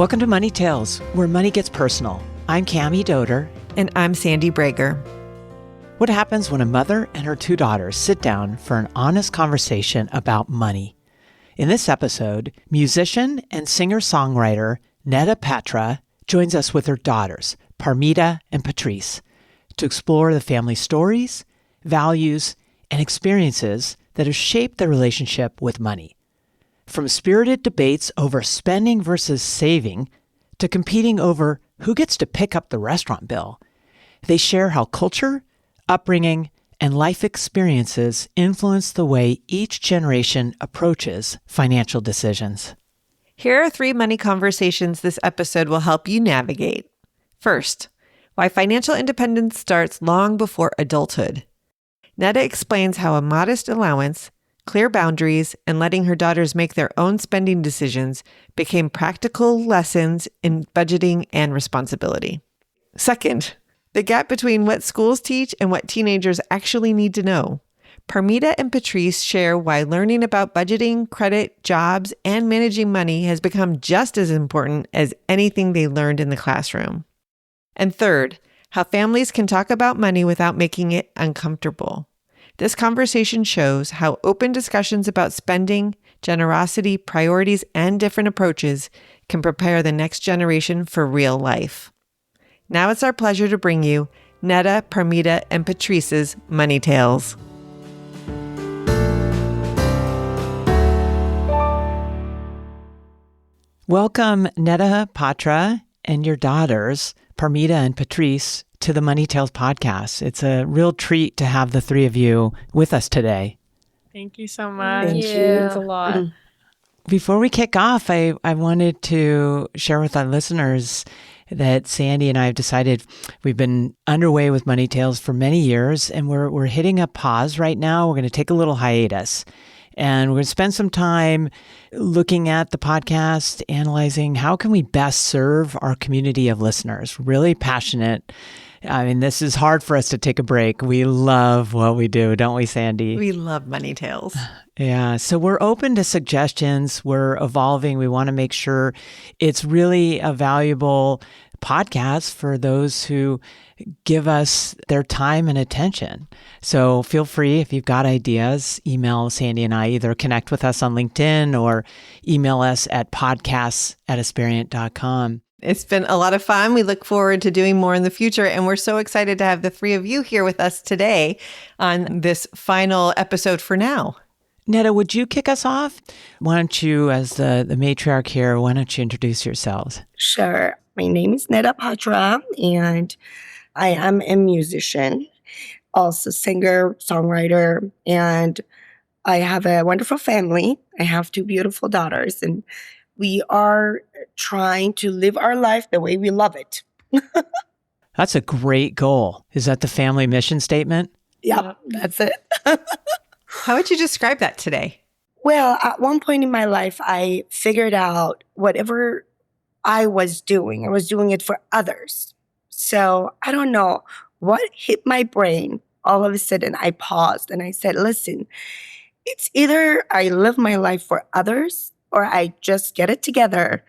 Welcome to Money Tales, where money gets personal. I'm Cammie Doder. And I'm Sandy Brager. What happens when a mother and her two daughters sit down for an honest conversation about money? In this episode, musician and singer-songwriter Neda Patra joins us with her daughters, Parmeeda and Patris, to explore the family stories, values, and experiences that have shaped their relationship with money. From spirited debates over spending versus saving to competing over who gets to pick up the restaurant bill, they share how culture, upbringing, and life experiences influence the way each generation approaches financial decisions. Here are 3 money conversations this episode will help you navigate. First, why financial independence starts long before adulthood. Neda explains how a modest allowance, clear boundaries, and letting her daughters make their own spending decisions became practical lessons in budgeting and responsibility. Second, the gap between what schools teach and what teenagers actually need to know. Parmeeda and Patris share why learning about budgeting, credit, jobs, and managing money has become just as important as anything they learned in the classroom. And third, how families can talk about money without making it uncomfortable. This conversation shows how open discussions about spending, generosity, priorities, and different approaches can prepare the next generation for real life. Now it's our pleasure to bring you Neda, Parmeeda, and Patris's Money Tales. Welcome, Neda Patra and your daughters, Parmeeda and Patris, to the Money Tales podcast. It's a real treat to have the 3 of you with us today. Thank you so much. Thank you. It's a lot. Before we kick off, I wanted to share with our listeners that Sandy and I have decided we've been underway with Money Tales for many years, and we're hitting a pause right now. We're going to take a little hiatus, and we're going to spend some time looking at the podcast, analyzing how can we best serve our community of listeners. Really passionate. I mean, this is hard for us to take a break. We love what we do, don't we, Sandy? We love Money Tales. Yeah. So we're open to suggestions. We're evolving. We want to make sure it's really a valuable podcast for those who give us their time and attention. So feel free, if you've got ideas, email Sandy and I, either connect with us on LinkedIn or email us at podcasts@aspiriant.com. It's been a lot of fun. We look forward to doing more in the future. And we're so excited to have the 3 of you here with us today on this final episode for now. Neda, would you kick us off? Why don't you, as the matriarch here, why don't you introduce yourselves? Sure. My name is Neda Patra, and I am a musician, also singer, songwriter, and I have a wonderful family. I have 2 beautiful daughters, and we are trying to live our life the way we love it. That's a great goal. Is that the family mission statement? Yeah, that's it. How would you describe that today? Well, at one point in my life, I figured out whatever I was doing it for others. So I don't know what hit my brain. All of a sudden, I paused and I said, listen, it's either I live my life for others or I just get it together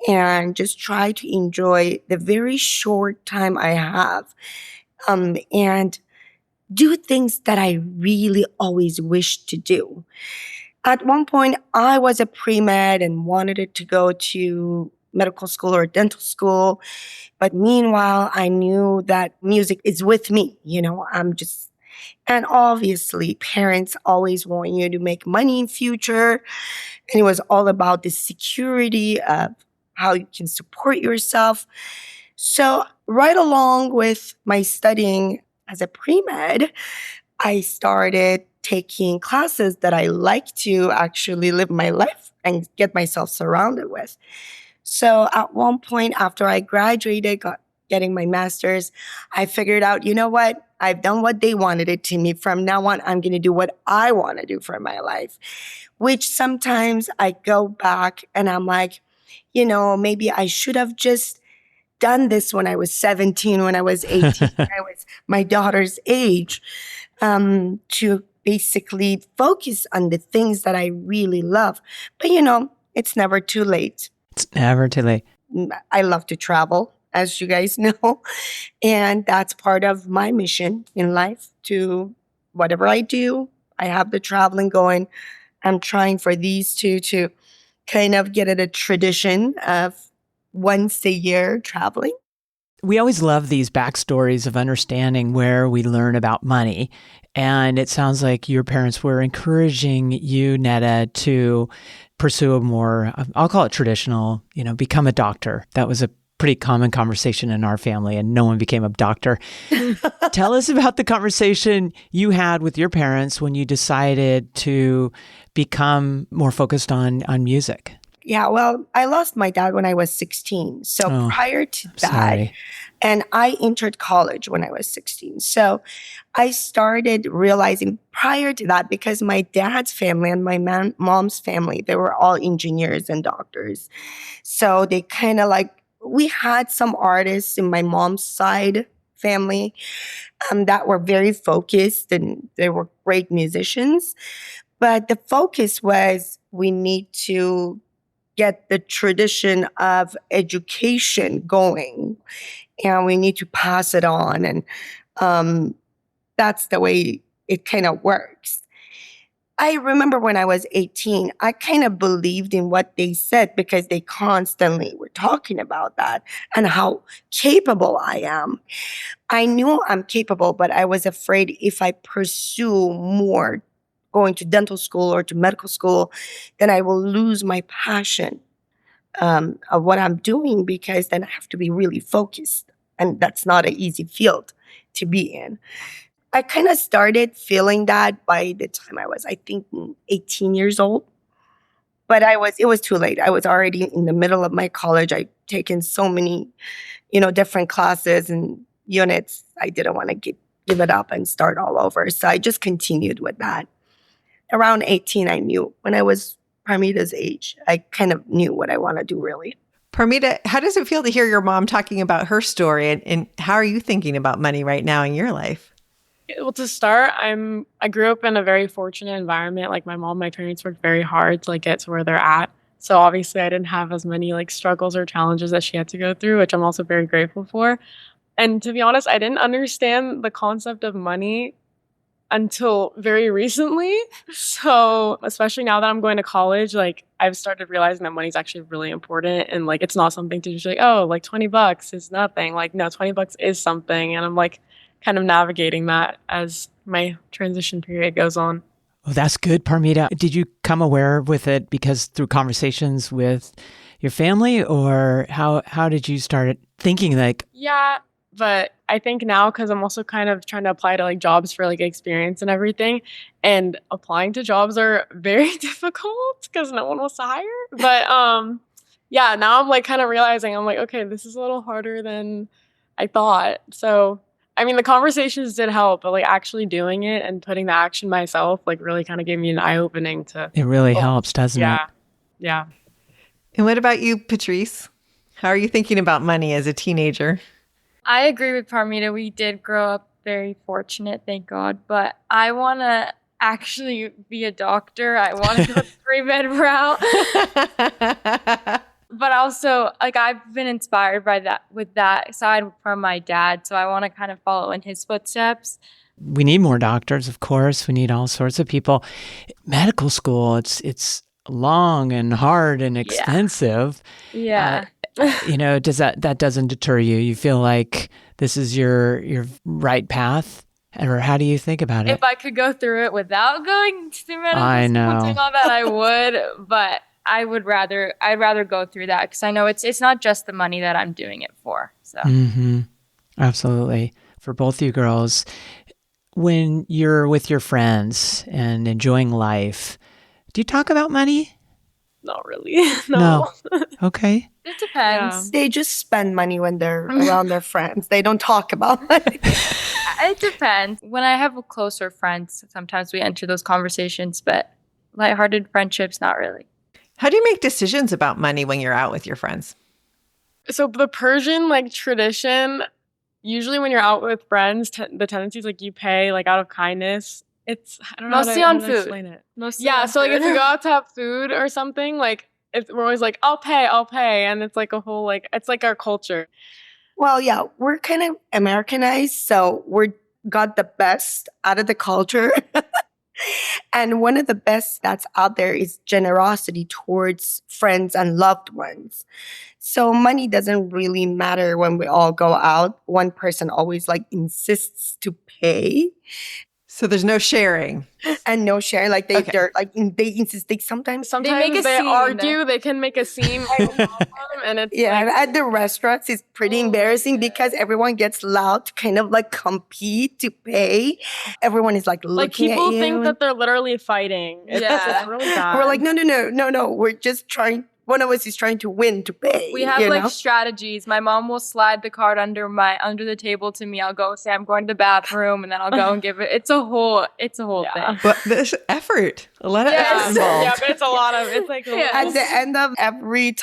and just try to enjoy the very short time I have and do things that I really always wished to do. At one point, I was a pre-med and wanted it to go to medical school or dental school. But meanwhile, I knew that music is with me. And obviously parents always want you to make money in future. And it was all about the security of how you can support yourself. So right along with my studying as a pre-med, I started taking classes that I like to actually live my life and get myself surrounded with. So at one point after I graduated, getting my master's, I figured out, you know what? I've done what they wanted it to me. From now on, I'm going to do what I want to do for my life, which sometimes I go back and I'm like, maybe I should have just done this when I was 17, when I was 18, when I was my daughter's age, to basically focus on the things that I really love. But, it's never too late. It's never too late. I love to travel, as you guys know. And that's part of my mission in life to whatever I do, I have the traveling going. I'm trying for these two to kind of get it a tradition of once a year traveling. We always love these backstories of understanding where we learn about money. And it sounds like your parents were encouraging you, Neda, to pursue a more, I'll call it traditional, become a doctor. That was a pretty common conversation in our family, and no one became a doctor. Tell us about the conversation you had with your parents when you decided to become more focused on music. Yeah, well, I lost my dad when I was 16. So prior to that, sorry. and I entered college when I was 16. So I started realizing prior to that, because my dad's family and my mom's family, they were all engineers and doctors. So they kind of we had some artists in my mom's side family that were very focused, and they were great musicians. But the focus was, we need to get the tradition of education going, and we need to pass it on. And that's the way it kind of works. I remember when I was 18, I kind of believed in what they said, because they constantly were talking about that and how capable I am. I knew I'm capable, but I was afraid if I pursue more going to dental school or to medical school, then I will lose my passion of what I'm doing, because then I have to be really focused. And that's not an easy field to be in. I kind of started feeling that by the time I was, I think, 18 years old. But it was too late. I was already in the middle of my college. I'd taken so many, different classes and units. I didn't want to give it up and start all over. So I just continued with that. Around 18, I knew. When I was Parmeeda's age, I kind of knew what I want to do, really. Parmeeda, how does it feel to hear your mom talking about her story, and how are you thinking about money right now in your life? Well, to start, I grew up in a very fortunate environment. Like my parents worked very hard to get to where they're at. So obviously I didn't have as many struggles or challenges that she had to go through, which I'm also very grateful for. And to be honest, I didn't understand the concept of money until very recently. So especially now that I'm going to college, I've started realizing that money's actually really important, and it's not something to just $20 is nothing. No, $20 is something, and I'm kind of navigating that as my transition period goes on. Oh, that's good, Parmeeda. Did you come aware with it because through conversations with your family, or how did you start thinking Yeah, but I think now, because I'm also kind of trying to apply to jobs for experience and everything, and applying to jobs are very difficult because no one wants to hire. But yeah, now I'm kind of realizing, I'm okay, this is a little harder than I thought. So I mean, the conversations did help, but actually doing it and putting the action myself really kind of gave me an eye-opening to. It really helps, doesn't it? Yeah. And what about you, Patrice? How are you thinking about money as a teenager? I agree with Parmeeda. We did grow up very fortunate, thank God. But I want to actually be a doctor. I want to go the pre-med route. But also, I've been inspired by that, with that side from my dad. So I want to kind of follow in his footsteps. We need more doctors, of course. We need all sorts of people. Medical school, it's long and hard and expensive. Yeah. Does that doesn't deter you? You feel like this is your right path? Or how do you think about it? If I could go through it without going to medical school I know. and doing all that, I would. But I'd rather go through that, because I know it's not just the money that I'm doing it for. So Absolutely. For both you girls, when you're with your friends and enjoying life, do you talk about money? Not really. No. Okay. it depends. They just spend money when they're around their friends. They don't talk about money. It depends. When I have closer friends, sometimes we enter those conversations, but lighthearted friendships, not really. How do you make decisions about money when you're out with your friends? So the Persian tradition, usually when you're out with friends, the tendency is you pay out of kindness. It's I don't know Mostly how on to food. explain it. Mostly Yeah, on so food. if we go out to have food or something, we're always like, I'll pay. And it's like a whole, like, it's like our culture. Well, yeah, we're kind of Americanized, so we're got the best out of the culture. And one of the best that's out there is generosity towards friends and loved ones. So money doesn't really matter when we all go out. One person always like insists to pay So there's no sharing. and no sharing. Like Okay. they're like they insist. They sometimes Sometimes make a they scene. argue, they can make a scene, and it's yeah, like, at the restaurants, it's pretty embarrassing because everyone gets loud to kind of like compete to pay. Everyone is like looking people at you. think that they're literally fighting. It's really bad. We're like, no. We're just trying. One of us is trying to win to pay. We have you like know? strategies. My mom will slide the card under the table to me. I'll go say I'm going to the bathroom, and then I'll go and give it. It's a whole thing. But there's effort. A lot of effort involved. Yeah, but it's a lot of, it's like, At the end of every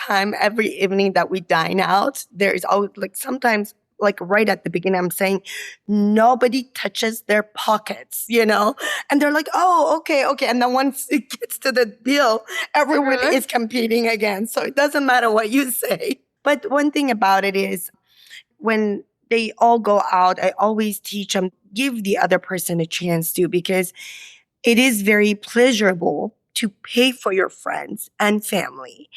evening that we dine out, there's always like sometimes like right at the beginning, I'm saying nobody touches their pockets, and they're like, oh, okay. And then once it gets to the bill, everyone is competing again. So it doesn't matter what you say. But one thing about it is when they all go out, I always teach them, give the other person a chance to, because it is very pleasurable to pay for your friends and family.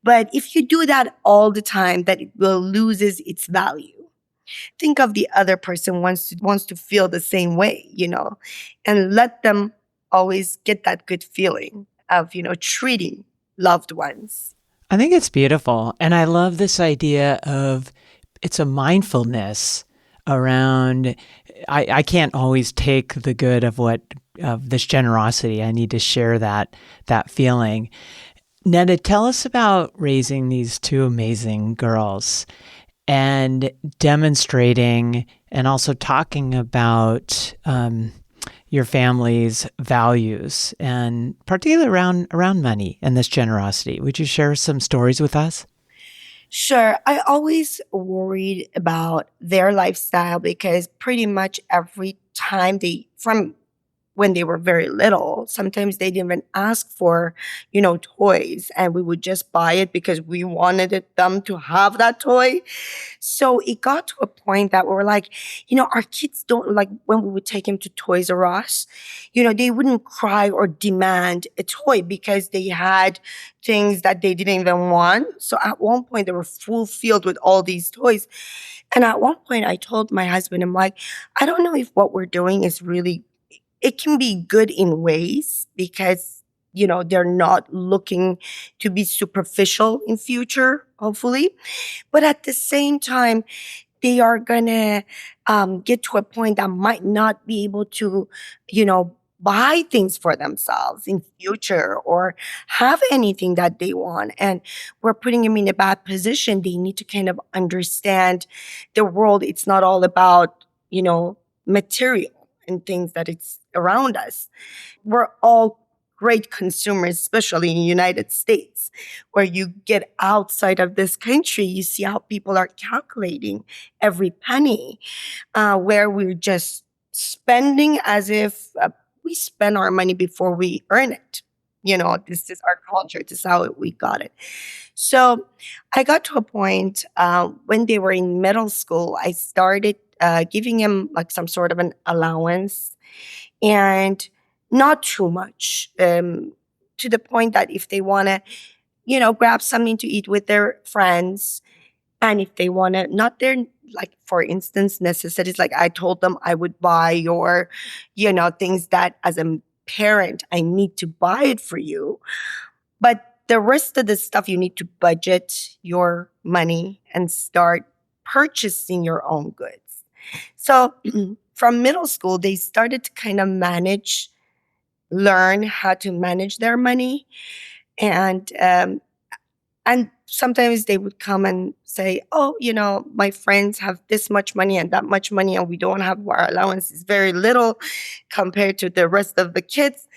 But if you do that all the time, that it will loses its value. Think of the other person wants to feel the same way, and let them always get that good feeling of, treating loved ones. I think it's beautiful. And I love this idea of it's a mindfulness around, I can't always take the good of this generosity. I need to share that feeling. Neda, tell us about raising these two amazing girls and demonstrating and also talking about your family's values, and particularly around money and this generosity. Would you share some stories with us? Sure. I always worried about their lifestyle because pretty much every time from when they were very little, sometimes they didn't even ask for, toys, and we would just buy it because we wanted them to have that toy. So it got to a point that we were like, our kids don't like when we would take them to Toys R Us, they wouldn't cry or demand a toy because they had things that they didn't even want. So at one point they were filled with all these toys. And at one point I told my husband, I'm like, I don't know if what we're doing is really, it can be good in ways because, they're not looking to be superficial in future, hopefully. But at the same time, they are going to get to a point that might not be able to, buy things for themselves in future or have anything that they want. And we're putting them in a bad position. They need to kind of understand the world. It's not all about, material and things that it's around us. We're all great consumers, especially in the United States, where you get outside of this country, you see how people are calculating every penny, where we're just spending as if we spend our money before we earn it. This is our culture. This is how we got it. So I got to a point when they were in middle school, I started giving them like some sort of an allowance, and not too much, to the point that if they want to, grab something to eat with their friends, and if they want to, not their, like, for instance, necessities, like I told them I would buy your, things that as a parent, I need to buy it for you. But the rest of the stuff, you need to budget your money and start purchasing your own goods. So from middle school, they started to kind of learn how to manage their money. And sometimes they would come and say, oh, my friends have this much money and that much money, and we don't have, our allowance is very little compared to the rest of the kids.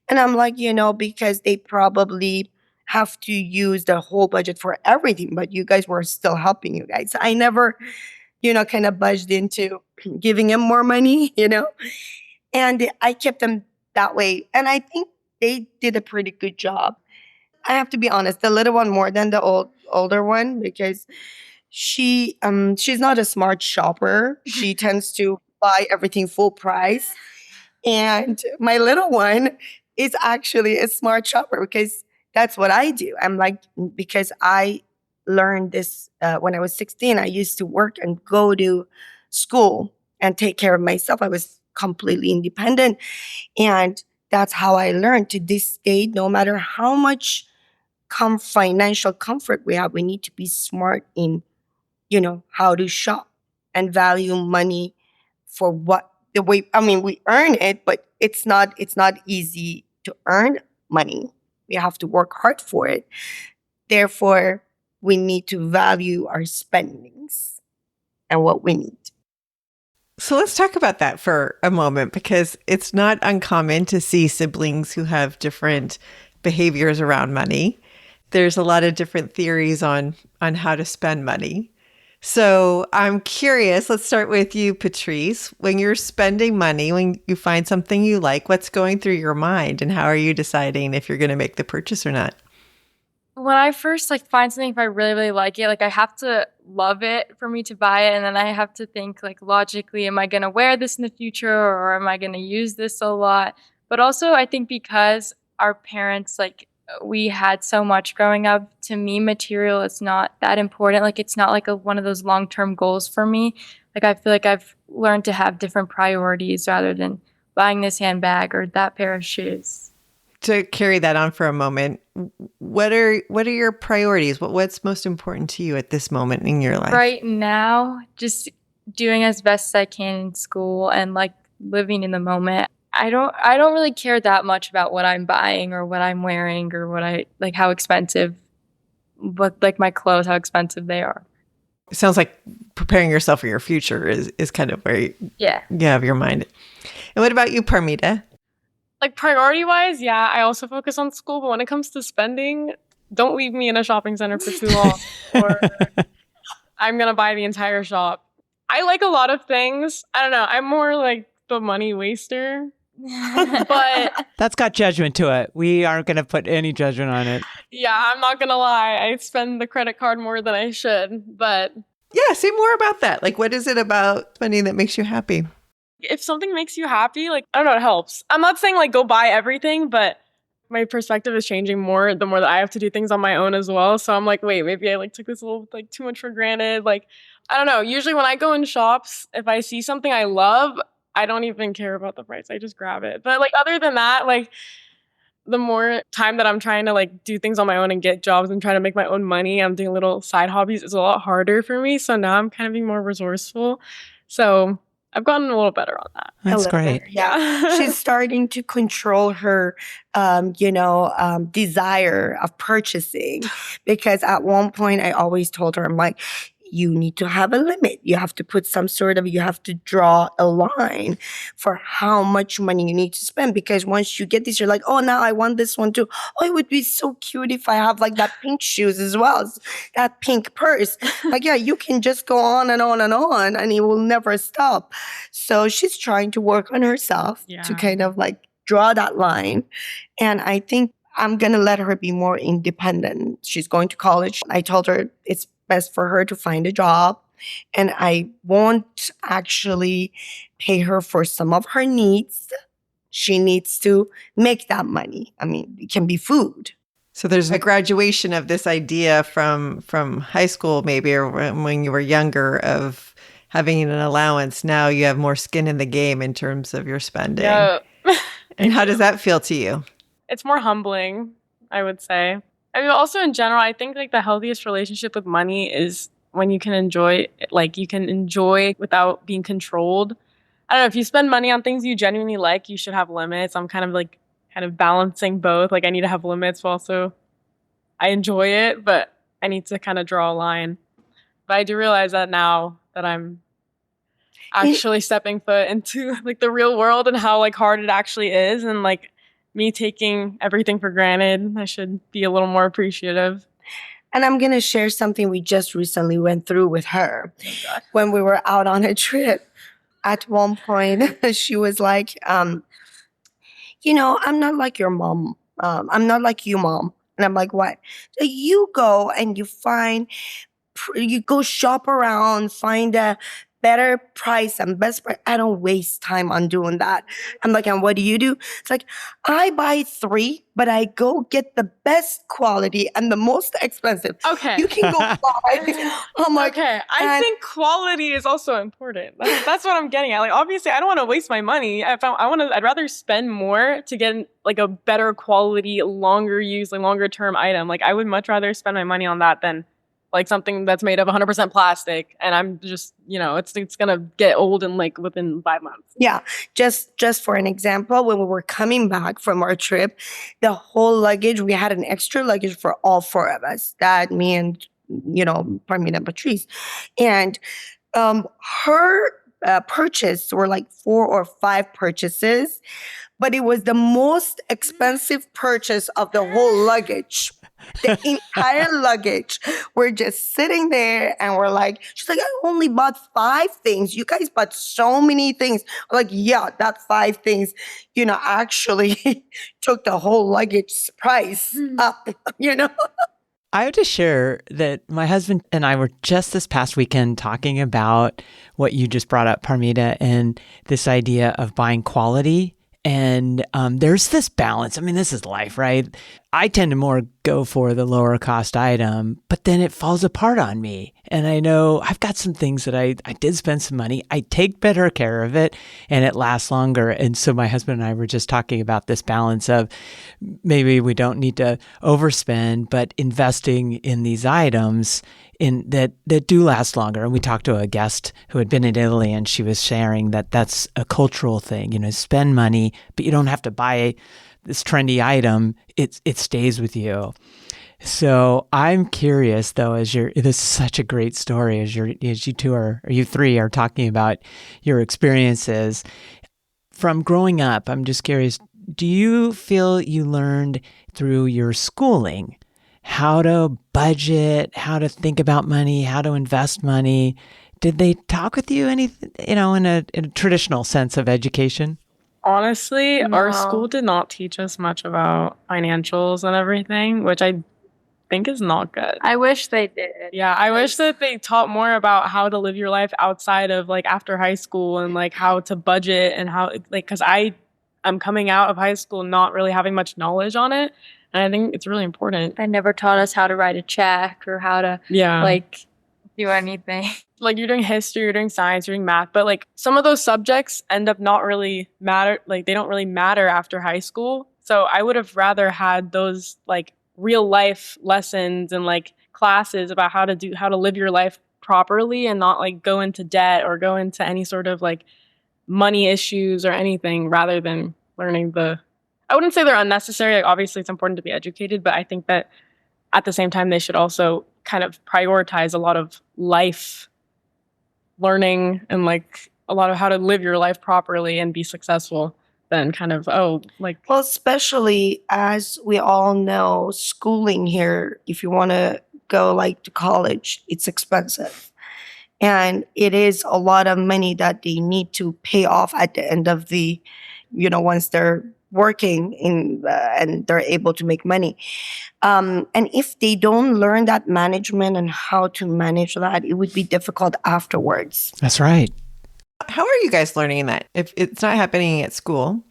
And I'm like, because they probably have to use the whole budget for everything, but you guys were still helping you guys. I never, kind of budged into giving them more money, and I kept them that way. And I think they did a pretty good job. I have to be honest, the little one more than the older one, because she's not a smart shopper. She tends to buy everything full price. And my little one is actually a smart shopper because that's what I do. I'm like, because I learned this when I was 16. I used to work and go to school and take care of myself. I was completely independent. And that's how I learned. To this day, no matter how much financial comfort we have, we need to be smart in, how to shop and value money for what the way. I mean, we earn it, but it's not easy to earn money. We have to work hard for it. Therefore, we need to value our spendings and what we need. So let's talk about that for a moment, because it's not uncommon to see siblings who have different behaviors around money. There's a lot of different theories on how to spend money. So I'm curious, let's start with you, Patrice. When you're spending money, when you find something you like, what's going through your mind and how are you deciding if you're going to make the purchase or not? When I first find something, if I really, really like it, I have to love it for me to buy it. And then I have to think logically, am I going to wear this in the future or am I going to use this a lot? But also I think because our parents, we had so much growing up, to me, material is not that important. It's not one of those long-term goals for me. I feel like I've learned to have different priorities rather than buying this handbag or that pair of shoes. To carry that on for a moment, what are your priorities? What's most important to you at this moment in your life? Right now, just doing as best as I can in school and living in the moment. I don't really care that much about what I'm buying or what I'm wearing or what I how expensive, but my clothes, how expensive they are. It sounds like preparing yourself for your future is kind of where you have your mind. And what about you, Parmeeda? Priority-wise, yeah, I also focus on school, but when it comes to spending, don't leave me in a shopping center for too long, or I'm going to buy the entire shop. I like a lot of things. I don't know. I'm more the money waster, but That's got judgment to it. We aren't going to put any judgment on it. yeah, I'm not going to lie. I spend the credit card more than I should, but Yeah, say more about that. What is it about spending that makes you happy? if something makes you happy, I don't know, it helps. I'm not saying go buy everything, but my perspective is changing more the more that I have to do things on my own as well. So I'm wait, maybe I took this a little too much for granted. I don't know. Usually when I go in shops, if I see something I love, I don't even care about the price. I just grab it. But other than that, the more time that I'm trying to do things on my own and get jobs and try to make my own money, I'm doing little side hobbies. It's a lot harder for me. So now I'm kind of being more resourceful. So I've gotten a little better on that. That's great. Yeah. She's starting to control her, desire of purchasing, because at one point I always told her, I'm like, you need to have a limit. You have to put you have to draw a line for how much money you need to spend. Because once you get this, you're oh, now I want this one too. Oh, it would be so cute if I have that pink shoes as well, that pink purse. Yeah, you can just go on and on and on and it will never stop. So she's trying to work on herself to kind of draw that line. And I think I'm going to let her be more independent. She's going to college. I told her it's best for her to find a job, and I won't actually pay her for some of her needs. She needs to make that money. I mean, it can be food. So there's a graduation of this idea from high school, maybe, or when you were younger, of having an allowance. Now you have more skin in the game in terms of your spending. Yeah. And how does that feel to you? It's more humbling, I would say. I mean, also in general, I think the healthiest relationship with money is when you can enjoy, you can enjoy without being controlled. I don't know, if you spend money on things you genuinely like, you should have limits. I'm kind of balancing both. I need to have limits, but also I enjoy it, but I need to kind of draw a line. But I do realize that now that I'm actually stepping foot into the real world and how hard it actually is, and me taking everything for granted, I should be a little more appreciative. And I'm going to share something we just recently went through with her. When we were out on a trip. At one point, she was I'm not like your mom. I'm not like you, Mom. And I'm like, what? So you go and you go shop around, find a better price and best price. I don't waste time on doing that. I'm like, and what do? It's like, I buy 3, but I go get the best quality and the most expensive. Okay. You can go buy. I'm like, Okay, I think quality is also important. That's what I'm getting at. Like, obviously, I don't want to waste my money. I'd rather spend more to get like a better quality, longer use, like longer term item. Like, I would much rather spend my money on that than like something that's made of 100% plastic, and I'm just, it's gonna get old in like within 5 months. Yeah, just for an example, when we were coming back from our trip, the whole luggage, we had an extra luggage for all 4 of us, Dad, me, and Parmeeda and Patris, and her purchase were like 4 or 5 purchases, but it was the most expensive purchase of the whole luggage. The entire luggage. We're just sitting there and we're like, she's like, I only bought 5 things. You guys bought so many things. I'm like, yeah, that 5 things, actually took the whole luggage price up, I have to share that my husband and I were just this past weekend talking about what you just brought up, Parmeeda, and this idea of buying quality. And there's this balance. I mean, this is life, right? I tend to more go for the lower cost item, but then it falls apart on me. And I know I've got some things that I did spend some money. I take better care of it and it lasts longer. And so my husband and I were just talking about this balance of maybe we don't need to overspend, but investing in these items that do last longer. And we talked to a guest who had been in Italy, and she was sharing that that's a cultural thing. Spend money, but you don't have to buy this trendy item. It stays with you. So I'm curious, though, this is such a great story as you 3 are talking about your experiences from growing up. I'm just curious, do you feel you learned through your schooling how to budget, how to think about money, how to invest money? Did they talk with you in a traditional sense of education? Honestly, No. our school did not teach us much about financials and everything, which I think is not good. I wish they did. Yeah, I wish that they taught more about how to live your life outside of like after high school, and like how to budget and how because I'm coming out of high school not really having much knowledge on it. And I think it's really important. They never taught us how to write a check or how to do anything. Like, you're doing history, you're doing science, you're doing math, but like some of those subjects end up not really matter. Like, they don't really matter after high school. So I would have rather had those like real life lessons and like classes about how to live your life properly and not like go into debt or go into any sort of like money issues or anything, rather than learning I wouldn't say they're unnecessary. Like, obviously it's important to be educated, but I think that at the same time, they should also kind of prioritize a lot of life learning and like a lot of how to live your life properly and be successful than kind of, well, especially as we all know, schooling here, if you want to go like to college, it's expensive. And it is a lot of money that they need to pay off at the end of the, once they're working and they're able to make money. And if they don't learn that management and how to manage that, it would be difficult afterwards. That's right. How are you guys learning that if it's not happening at school?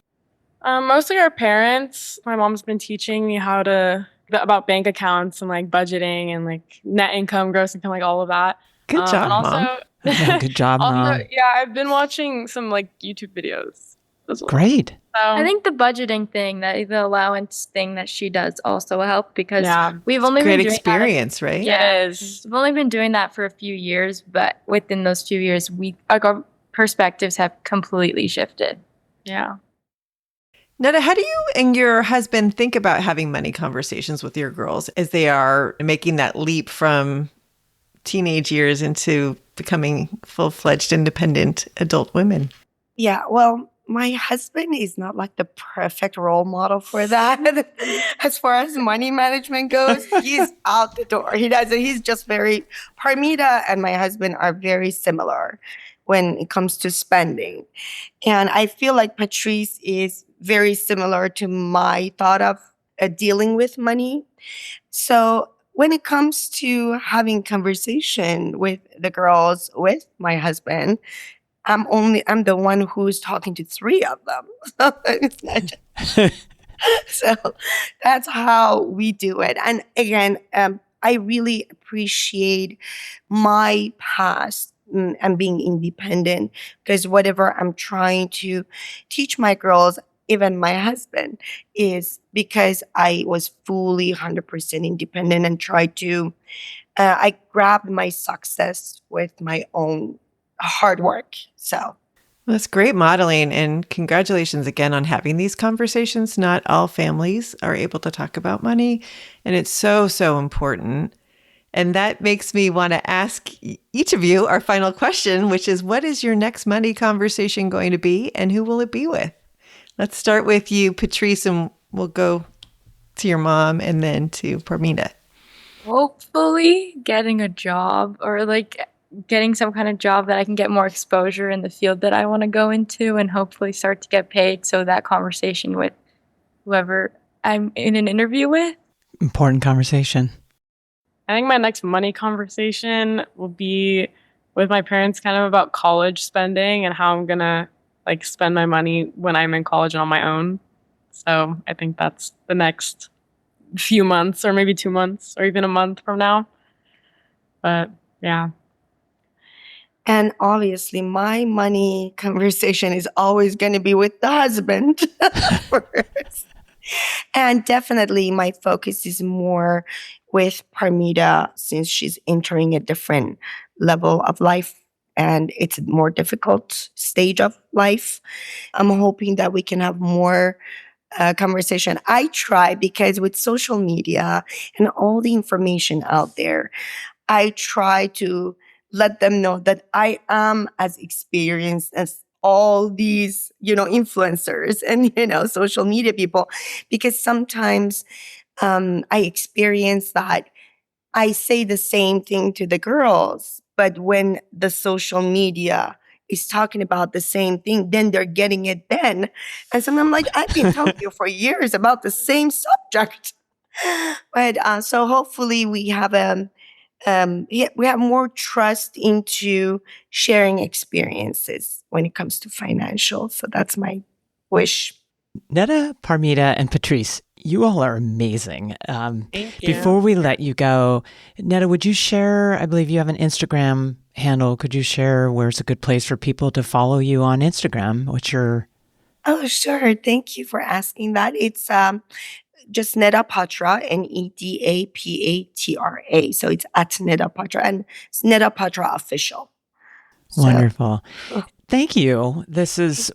Mostly our parents. My mom's been teaching me about bank accounts and like budgeting and like net income, gross income, like all of that. Good job, and also, Mom. Yeah, good job, Mom. Yeah, I've been watching some like YouTube videos as well. Great. So, I think the budgeting thing, the allowance thing that she does also help because we've only Great been doing experience, right? Yeah, it is. We've only been doing that for a few years, but within those few years, our perspectives have completely shifted. Yeah. Neda, how do you and your husband think about having money conversations with your girls as they are making that leap from teenage years into becoming full-fledged independent adult women? Yeah, well, my husband is not like the perfect role model for that. As far as money management goes, he's out the door. He's just Parmeeda and my husband are very similar when it comes to spending. And I feel like Patrice is very similar to my thought of dealing with money. So when it comes to having conversation with the girls, with my husband, I'm the one who's talking to three of them. It's not so that's how we do it. And again, I really appreciate my past and being independent, because whatever I'm trying to teach my girls, even my husband, is because I was fully 100% independent and tried to, I grabbed my success with my own hard work. So That's great modeling, and congratulations again on having these conversations. Not all families are able to talk about money, and it's so, so important. And that makes me want to ask each of you our final question, which is, what is your next money conversation going to be, and who will it be with? Let's start with you, Patrice, and we'll go to your mom and then to Parmeeda. Hopefully getting a job, or like getting some kind of job that I can get more exposure in the field that I want to go into, and hopefully start to get paid. So that conversation with whoever I'm in an interview with. Important conversation. I think my next money conversation will be with my parents, kind of about college spending and how I'm going to like spend my money when I'm in college and on my own. So I think that's the next few months, or maybe 2 months, or even a month from now. But yeah. And obviously, my money conversation is always going to be with the husband first. And definitely, my focus is more with Parmeeda, since she's entering a different level of life and it's a more difficult stage of life. I'm hoping that we can have more conversation. I try, because with social media and all the information out there, I try to let them know that I am as experienced as all these, influencers and, social media people, because sometimes I experience that I say the same thing to the girls, but when the social media is talking about the same thing, then they're getting it then. And so I'm like, I've been telling you for years about the same subject. But so hopefully we have we have more trust into sharing experiences when it comes to financial. So that's my wish. Neda, Parmeeda, and Patrice, you all are amazing. Thank you. Before we let you go, Neda, would you share, I believe you have an Instagram handle. Could you share where's a good place for people to follow you on Instagram? What's your... Oh, sure. Thank you for asking that. It's just Neda Patra, Nedapatra. So it's at Neda Patra, and it's Neda Patra official. So, Wonderful. Thank you.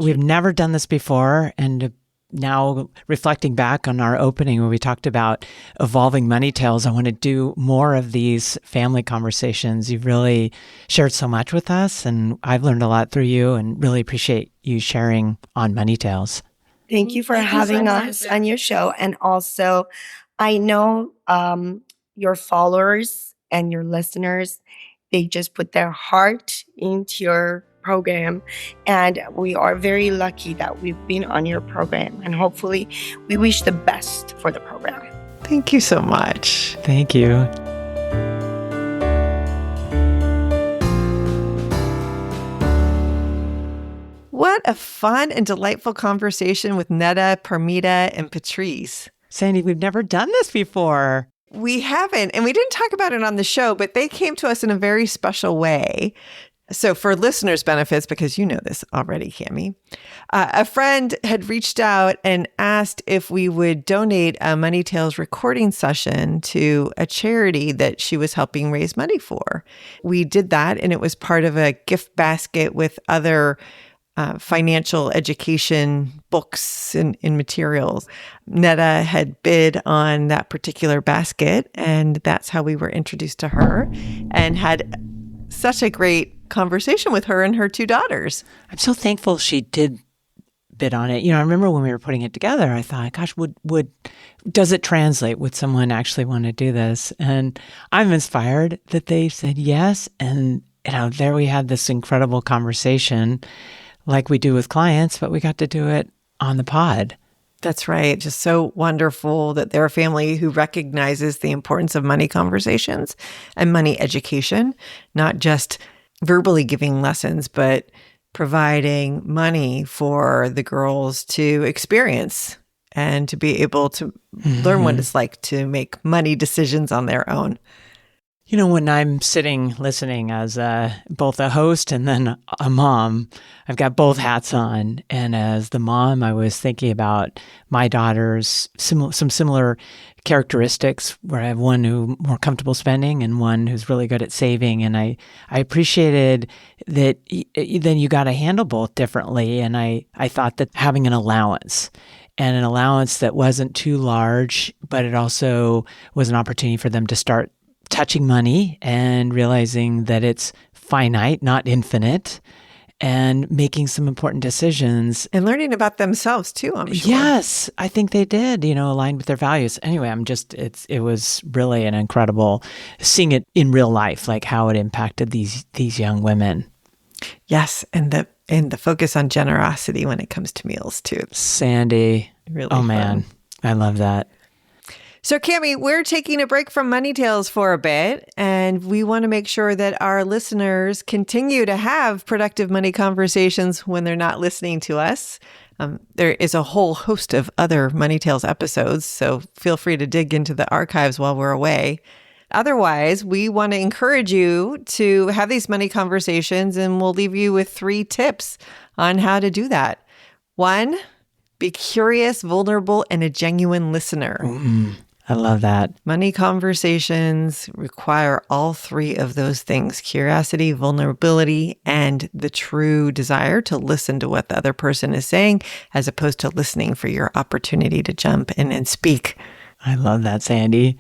We've never done this before. And now reflecting back on our opening where we talked about evolving money tales, I want to do more of these family conversations. You've really shared so much with us, and I've learned a lot through you, and really appreciate you sharing on Money Tales. Thank you for having us on your show. And also, I know your followers and your listeners, they just put their heart into your program. And we are very lucky that we've been on your program. And hopefully, we wish the best for the program. Thank you so much. Thank you. What a fun and delightful conversation with Neda, Parmeeda, and Patrice. Sandy, we've never done this before. We haven't, and we didn't talk about it on the show, but they came to us in a very special way. So for listeners' benefits, because you know this already, Cami, a friend had reached out and asked if we would donate a Money Tales recording session to a charity that she was helping raise money for. We did that, and it was part of a gift basket with other financial education books and materials. Neda had bid on that particular basket, and that's how we were introduced to her and had such a great conversation with her and her two daughters. I'm so thankful she did bid on it. I remember when we were putting it together, I thought, gosh, does it translate? Would someone actually want to do this? And I'm inspired that they said yes. And, there we had this incredible conversation like we do with clients, but we got to do it on the pod. That's right. Just so wonderful that they're a family who recognizes the importance of money conversations and money education, not just verbally giving lessons, but providing money for the girls to experience and to be able to learn what it's like to make money decisions on their own. You know, when I'm sitting listening as both a host and then a mom, I've got both hats on. And as the mom, I was thinking about my daughter's some similar characteristics, where I have one who's more comfortable spending and one who's really good at saving. And I appreciated that then you got to handle both differently. And I thought that having an allowance, and an allowance that wasn't too large, but it also was an opportunity for them to start touching money and realizing that it's finite, not infinite, and making some important decisions. And learning about themselves too, I'm sure. Yes, I think they did, aligned with their values. Anyway, it was really an incredible seeing it in real life, like how it impacted these young women. Yes, and the focus on generosity when it comes to meals too. Sandy, Really oh fun. man, I love that. So Cami, we're taking a break from Money Tales for a bit, and we want to make sure that our listeners continue to have productive money conversations when they're not listening to us. There is a whole host of other Money Tales episodes, so feel free to dig into the archives while we're away. Otherwise, we want to encourage you to have these money conversations, and we'll leave you with 3 tips on how to do that. 1, be curious, vulnerable, and a genuine listener. I love that. Money conversations require all 3 of those things: curiosity, vulnerability, and the true desire to listen to what the other person is saying, as opposed to listening for your opportunity to jump in and speak. I love that, Sandy.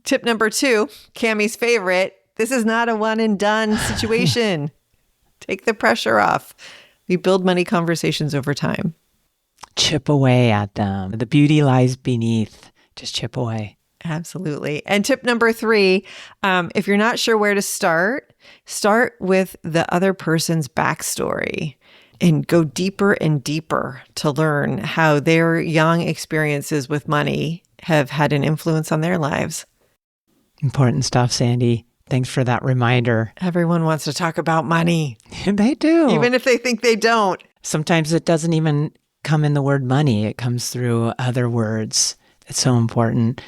Tip number 2, Cami's favorite: this is not a one and done situation. Take the pressure off. We build money conversations over time. Chip away at them. The beauty lies beneath. Just chip away. Absolutely. And tip number 3, if you're not sure where to start with the other person's backstory and go deeper and deeper to learn how their young experiences with money have had an influence on their lives. Important stuff, Sandy. Thanks for that reminder. Everyone wants to talk about money. They do. Even if they think they don't. Sometimes it doesn't even come in the word money. It comes through other words. It's so important.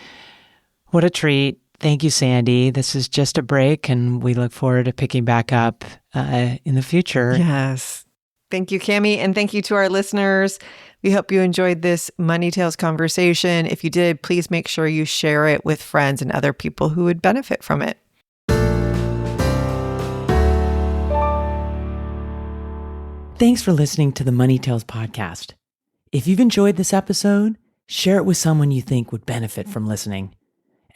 What a treat. Thank you, Sandy. This is just a break, and we look forward to picking back up in the future. Yes. Thank you, Cami, and thank you to our listeners. We hope you enjoyed this Money Tales conversation. If you did, please make sure you share it with friends and other people who would benefit from it. Thanks for listening to the Money Tales podcast. If you've enjoyed this episode, share it with someone you think would benefit from listening,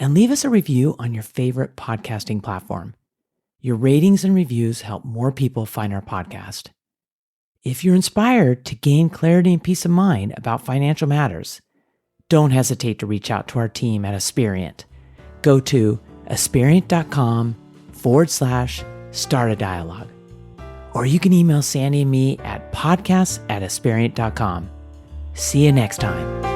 and leave us a review on your favorite podcasting platform. Your ratings and reviews help more people find our podcast. If you're inspired to gain clarity and peace of mind about financial matters, don't hesitate to reach out to our team at Aspiriant. Go to aspiriant.com/start a dialogue. Or you can email Sandy and me at podcasts@aspiriant.com. See you next time.